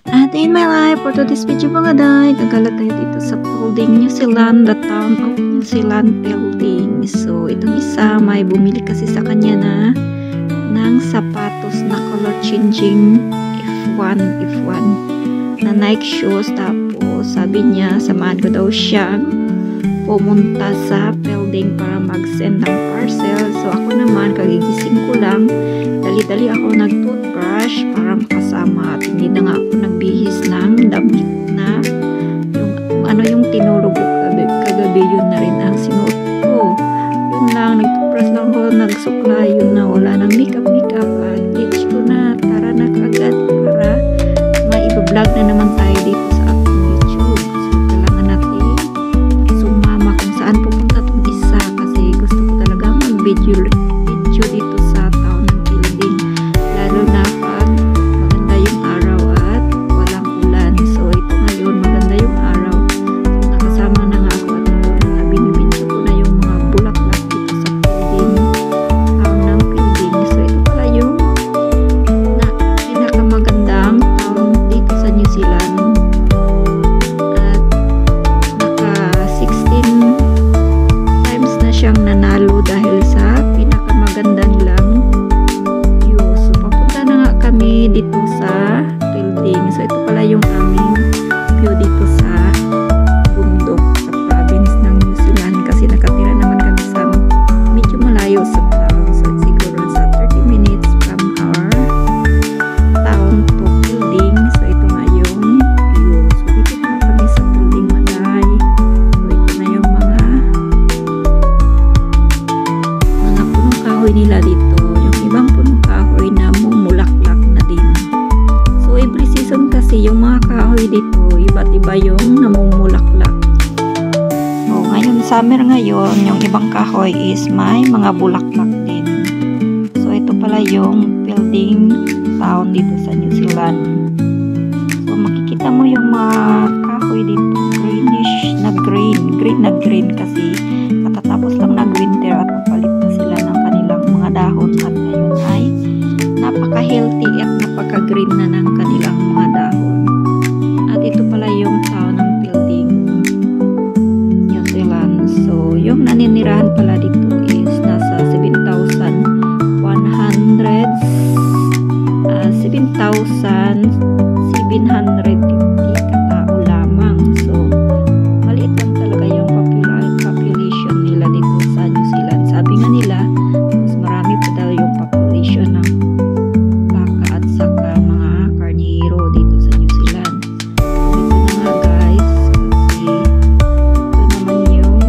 At in my life, for today's video mga day, gagala tayo dito sa Paulding, New Zealand, the town of New Zealand, Paulding. So, itong isa, may bumili kasi sa kanya ng sapatos na color changing F1 na Nike shoes. Tapos, sabi niya, samahan ko daw siyang pumunta sa Paulding para mag-send ng parcel. So, ako naman, kagigising ko lang, dali-dali ako nag-toothbrush para makasama at hindi na nga ako nagbihis ng damit na yung tinulog ko kagabi, yun na rin ang sinuot ko. Yun lang, nag-toothbrush lang ako, nagsuklay, yun na, wala nang makeup at bleach ko na, tara na kagad para may iba-vlog na naman tayo dito sa ating YouTube. So, kailangan natin sumama kung saan pupunta itong isa kasi gusto ko talaga mag-video dito sa town ng Paulding, lalo na pag maganda yung araw at walang ulan. So ito ngayon, maganda yung araw, so nakasama na nga ako at binibidyo ko na yung mga bulaklak dito sa Paulding, town ng Paulding. So ito pala yung pinakamagandang town dito sa New Zealand at naka 16 times na siyang nanalo dahil sa pinakamaganda nilang view. So papunta na nga kami dito sa Paulding. So ito pala yung aming view dito sa bundok sa province ng New Zealand kasi nakatira naman kami sa medyo malayo sa town. So siguro sa 30 minutes from our town to Paulding. So ito nga yung view. So dito na kami sa Paulding Maday. So ito na yung mga punong kahoy nila dito. Yung ibang punong kahoy na mumulaklak na din. So every season kasi yung mga kahoy dito, iba't iba yung namumulaklak. So ngayon, summer ngayon, yung ibang kahoy is may mga bulaklak din. So ito pala yung Paulding town dito sa New Zealand. So makikita mo yung mga kahoy dito, greenish na green kasi katatapos lang nag-winter at napalit na sila ng kanilang mga dahon at ngayon ay napaka-healthy at napaka-green na ng kanilang mga dahon. At ito pala yung town ng Paulding, New Zealand. So yung naninirahan pala dito is nasa 7,750 katao lamang. So maliit lang talaga yung population nila dito sa New Zealand. Sabi nga nila, mas marami pa daw yung population ng baka at saka mga karniro dito sa New Zealand. So ito na nga guys, kasi ito naman yung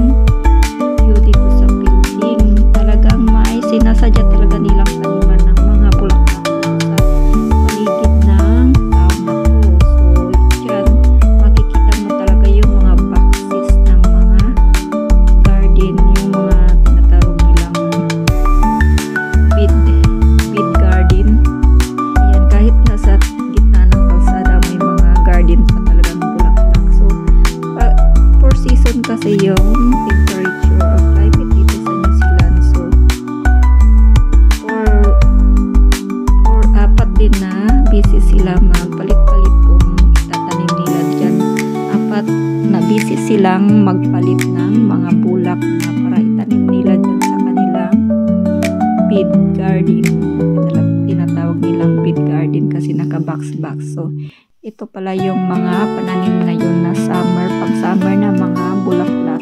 view dito sa Paulding. Talagang may sinasadya talaga nilang taniman ng mga bulaklak sa paligid ng town na to. So dyan makikita mo talaga yung mga boxes ng mga garden, yung mga tinatawag nilang bed garden. Ayan, kahit nasa gitna ng kalsada may mga garden pa talagang bulaklak. So for season kasi yung temperature of climate dito sa New Zealand. So for apat din na busy sila magpalit-palit kung itatanim nila dyan. Apat na busy silang magpalit ng mga bulak na para itanim nila dyan sa kanilang bed garden. Tinatawag nilang bed garden kasi naka-box-box. So ito pala yung mga pananim ngayon na pang summer na mga bulaklak.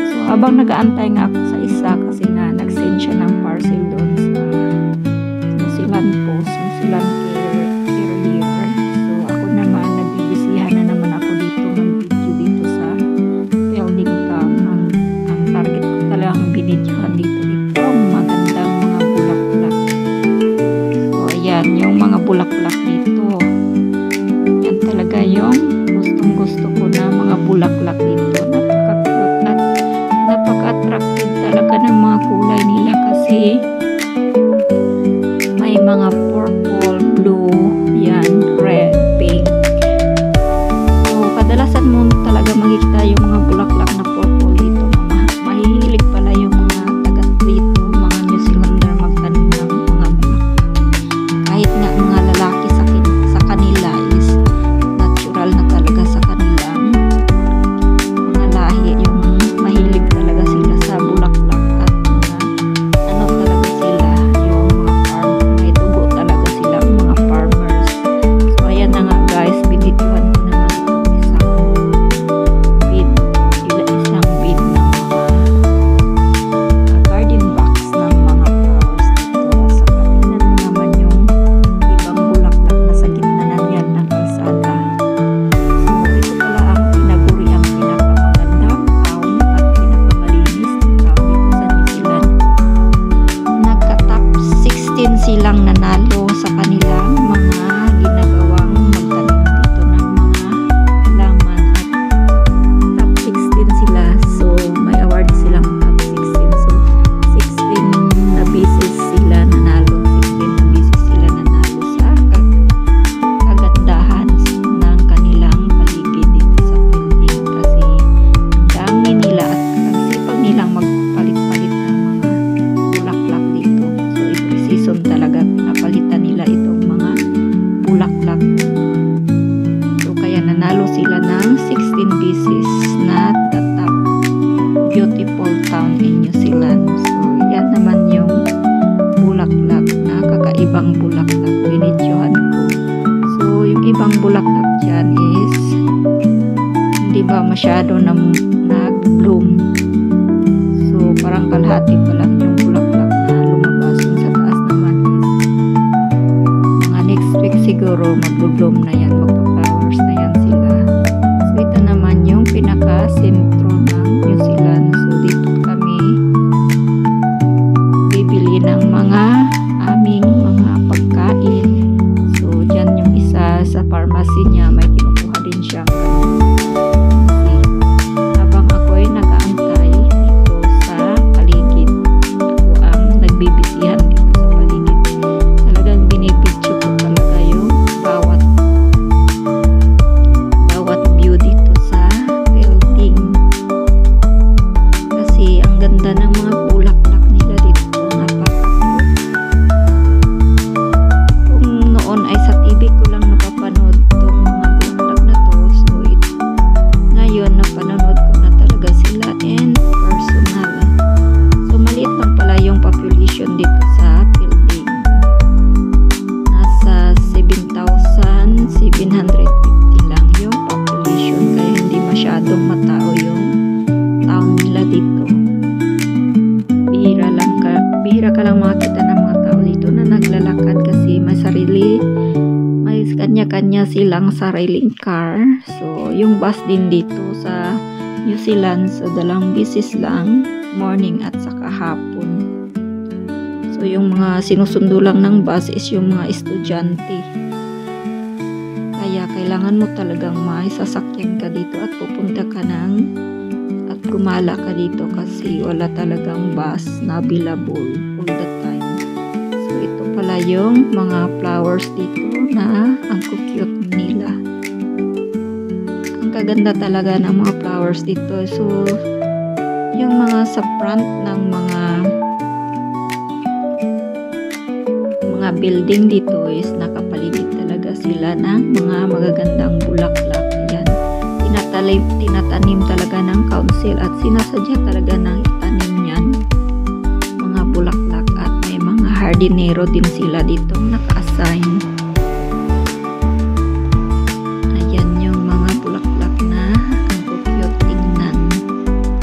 So habang nag-aantay nga ako sa isa kasi na nag-send siya ng parcel doon sa New Zealand Post, New Zealand Carrier. So ako naman, nagbibisihan na naman ako dito mag-video dito sa Paulding town. Ang target ko talagang binidyohan dito magandang mga bulaklak. So ayan, yung mga bulaklak dito. Yan talaga yung gustong-gusto ko na mga bulaklak dito. Napaka-cute at napaka-attractive talaga ng mga kulay nila kasi So kaya nanalo sila ng 16 pieces na the top beautiful town in New Zealand. So yan naman yung bulaklak na kakaibang bulaklak binidyohan ko. So yung ibang bulaklak dyan is hindi ba masyado na nag-bloom. So parang kalahati pa lang yung bulaklak na lumabas. Yung sa taas naman is mga next week siguro mag-bloom na yan, magpa-flowers na yan sila. So ito naman yung pinaka-sentro ng New Zealand. So dito kami bibili ng mga aming mga pagkain. So dyan yung isa sa pharmacy niya, may kinukuha din siyang habang ako'y nag-aantay dito sa paligid. Ako ang nagbibisihan dito sa paligid. Talagang binibidyo ko talaga yung bawat view dito sa building. Kasi ang ganda ng mga bulaklak nila dito, napaka-cute. Kung noon ay sa TV ko lang napapanood tong mga bulaklak na to, so ngayon napanood ko na talaga sila in personal. So maliit lang pala yung population dito sa building. Nasa 7,750 lang yung population, kaya hindi masyadong matao yung town nila dito. Bihira ka lang makita ng mga tao dito na naglalakad kasi may kanya-kanya silang sariling car. So yung bus din dito sa New Zealand, so dalawang beses lang, morning at saka hapon. So yung mga sinusundo lang ng bus is yung mga estudyante. Kaya kailangan mo talagang may sasakyan ka dito at pupunta ka at gumala ka dito kasi wala talagang bus na available all the time. So ito pala yung mga flowers dito na ang cute nila. Ang kaganda talaga ng mga flowers dito. So yung mga sa front ng mga building dito is nakapaligid talaga sila ng mga magagandang bulaklak. Ayan. Tinatanim talaga ng council at sinasadya talaga ng itanim niyan mga bulaklak, at may mga hardinero din sila dito naka-assign. Ayan yung mga bulaklak na ang cute tingnan,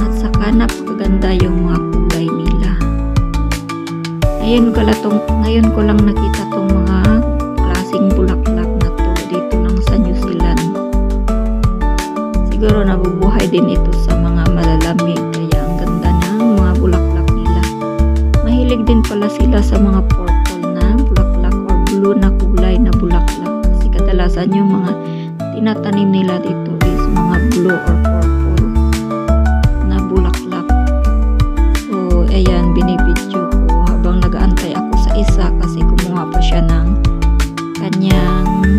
at saka napakaganda yung mga kulay nila. Ngayon ko lang nakita tong mga klaseng bulaklak na to dito lang sa New Zealand. Siguro nabubuhay din ito sa mga malalamig, kaya ang ganda ng mga bulaklak nila. Mahilig din pala sila sa mga purple na bulaklak or blue na kulay na bulaklak. Kasi kadalasan yung mga tinatanim nila dito is mga blue or purple na bulaklak. So ayan, binibidyo ko habang nag-aantay ako sa isa kasi kumuha pa siya ng kanyang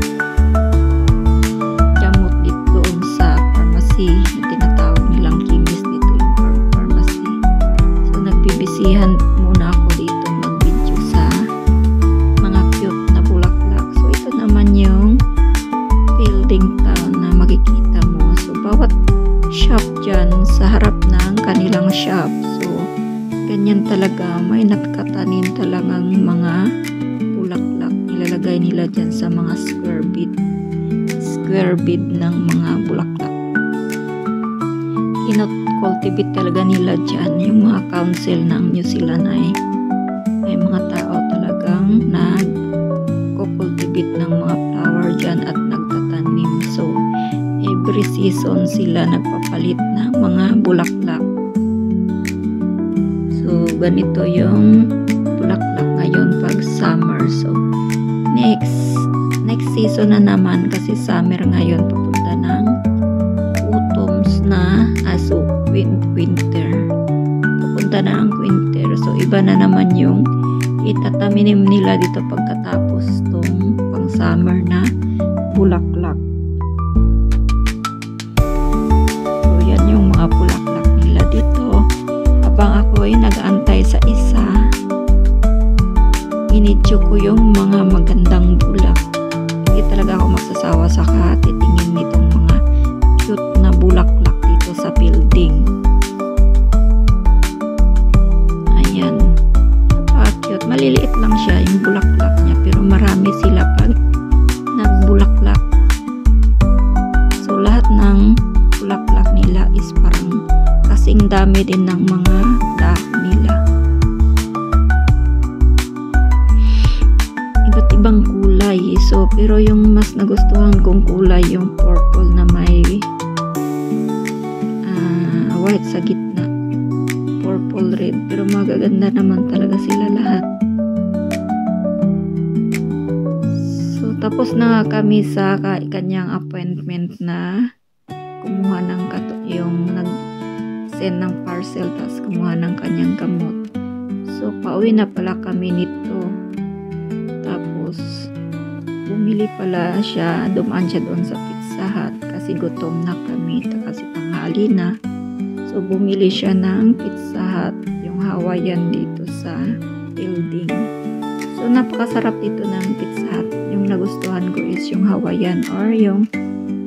gamot dito doon sa pharmacy na tinatawag nilang chemist dito yung pharmacy. So nagbibisihan muna ako dito mag-video sa mga cute na bulaklak. So ito naman yung building town na makikita mo. So bawat shop dyan sa harap ng kanilang shop. So ganyan talaga, may nakatanim talagang mga bulaklak. Nilalagay nila dyan sa mga square bead ng mga bulaklak. Cultivate talaga nila dyan. Yung mga council ng New Zealand ay may mga tao talagang nag-cultivate ng mga flower dyan at nagtatanim. So every season sila nagpapalit ng mga bulaklak. So ganito yung bulaklak ngayon pag summer. So next season na naman, kasi summer ngayon, papunta ng autumns na, winter. Papunta na ang winter. So iba na naman yung itatanim nila dito pagkatapos tong pang summer na bulaklak. So yan yung mga bulaklak nila dito. Habang ako ay nag-aantay sa isa, inidyo ko yung mga magandang Lagi talaga ako magsasawa sa katitingin nitong mga cute na bulaklak dito sa building. Ayan. Cute. Maliliit lang siya yung bulaklak niya, pero marami sila pag nagbulaklak. So lahat ng bulaklak nila is parang kasing dami din ng mga dahon nila. Iba't ibang kulay. So pero yung mas nagustuhan kong kulay yung purple na may white sa gitna. Purple red, pero magaganda naman talaga sila lahat. So tapos na kami sa kanyang appointment na kumuha ng yung nag-send ng parcel, tapos kumuha ng kanyang gamot. So pauwi na pala kami nito. Tapos bumili pala siya, dumaan siya doon sa Pizza Hut kasi gutom na kami kasi tanghali na. So bumili siya ng Pizza Hut, yung Hawaiian dito sa building. So napakasarap dito ng Pizza Hut. Yung nagustuhan ko is yung Hawaiian or yung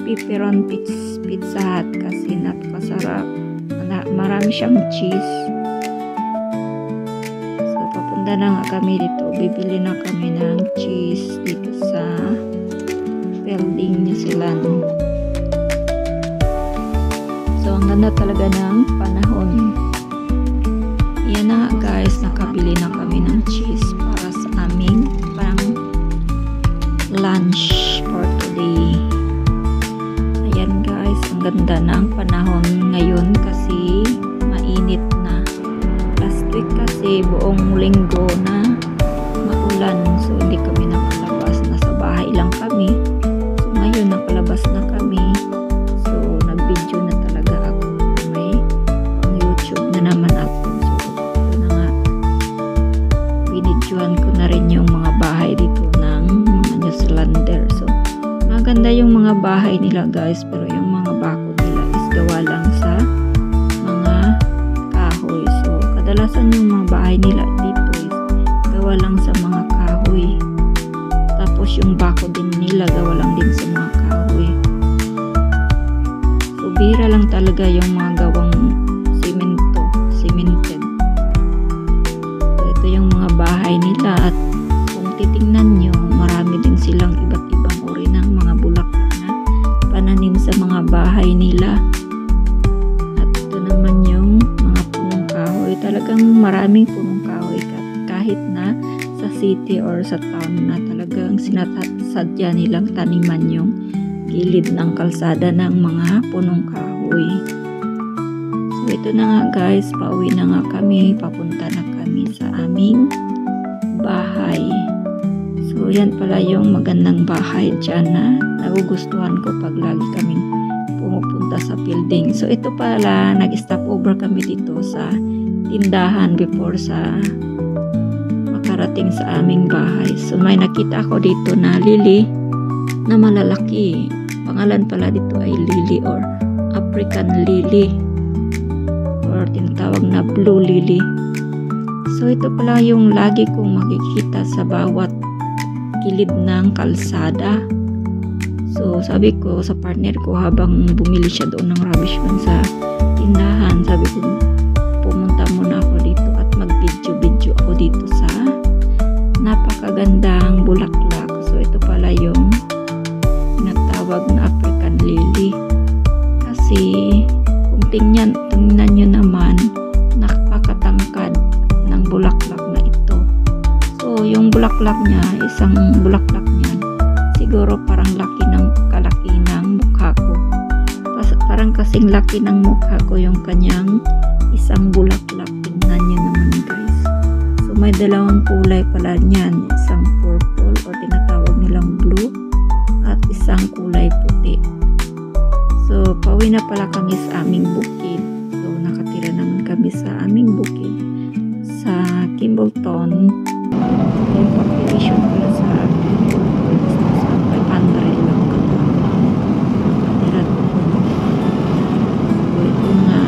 pepperoni Pizza Hut kasi napakasarap. Marami siyang cheese. So papunta na nga kami dito. Bibili na kami ng cheese dito sa building New Zealand. So ang ganda talaga ng panahon. Yan na nga guys, nakabili na kami ng cheese para sa aming pang lunch for today. Ayan guys, ang ganda ng panahon ngayon kasi mainit na. Last week kasi buong linggo na maulan, so hindi kami nakalabas, nasa bahay lang kami. So ngayon nakalabas na kami, so nag-video na talaga ako, may pang YouTube na naman ako. So ito na nga, binidyohan ko na rin yung mga bahay dito ng mga New Zealander. So maganda yung mga bahay nila guys, pero yung mga bako nila is gawa lang sa mga kahoy. So kadalasan yung mga bahay nila dito is gawa lang sa mga kahoy. Tapos yung bako din nila gawa lang din sa mga kahoy. So bihira lang talaga yung mga gawang cemented. So ito yung mga bahay nila, at kung titingnan nyo, marami din silang iba't ibang uri ng mga bulaklak na pananim sa mga bahay nila. At ito naman yung mga punong kahoy. Talagang maraming punong kahoy kahit na sa city or sa town na talagang sinasadya nilang taniman yung gilid ng kalsada ng mga punong kahoy. So ito na nga guys, pauwi na nga kami, papunta na kami sa aming bahay. So yan pala yung magandang bahay dyan na nagugustuhan ko pag lagi kaming pumupunta sa building. So ito pala, nag-stop over kami dito sa tindahan before sa makarating sa aming bahay. So may nakita ako dito na lily na malalaki. Pangalan pala dito ay lily or African lily or tinatawag na blue lily. So ito pala yung lagi kong makikita sa bawat gilid ng kalsada. So sabi ko sa partner ko habang bumili siya doon ng rubbish bin sa tindahan, sabi ko pumunta muna ako dito at mag-video ako dito sa napakagandang bulaklak. So ito pala yung tinatawag na African lily. Kasi kung tingnan nyo naman, napakatangkad ng bulaklak na ito. So yung bulaklak niya, isang bulaklak niya siguro parang kalaki ng mukha ko. Parang kasing laki ng mukha ko yung kanyang isang bulaklak. Tingnan nyo naman guys. So may dalawang kulay pala niyan, isang purple o tinatawag nilang blue at isang kulay puti. So pauwi na pala kami sa aming bukid. So nakatira naman kami sa aming bukid sa Kimbleton. Yung population pala sa Kimbleton is nasa 500 lang nakatira doon. So ito nga,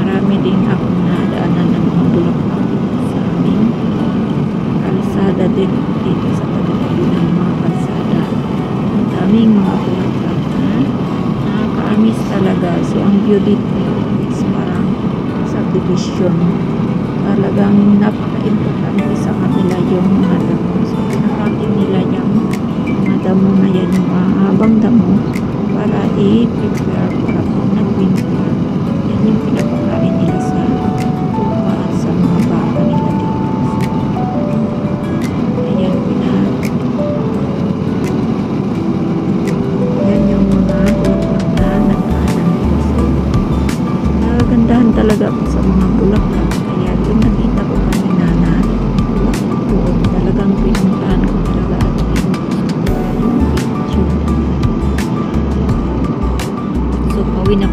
marami din akong nadaanan ng mga bulaklak sa aming kalsada din dito sa tabi ng mga kalsada. daming mga bulaklak na nakaka-amis talaga. So ang view dito is parang subdivision. Talagang napaka-importante sa kanila yung mga damo. So pinakating nila yung mga damo na yan, yung mahabang damo, para i-prepare para kung nag-winter. Yan yung pinapakain nila sa tupa at sa mga baka nila dito. Ayan, yan yung mga bulaklak na nagkaanan nila. So nagagandahan talaga ako sa mga bulaklak. Kaya yung nakita ko kanina na bulaklak doon, talagang pinuntahan ko talaga at yung picture. So pauwi na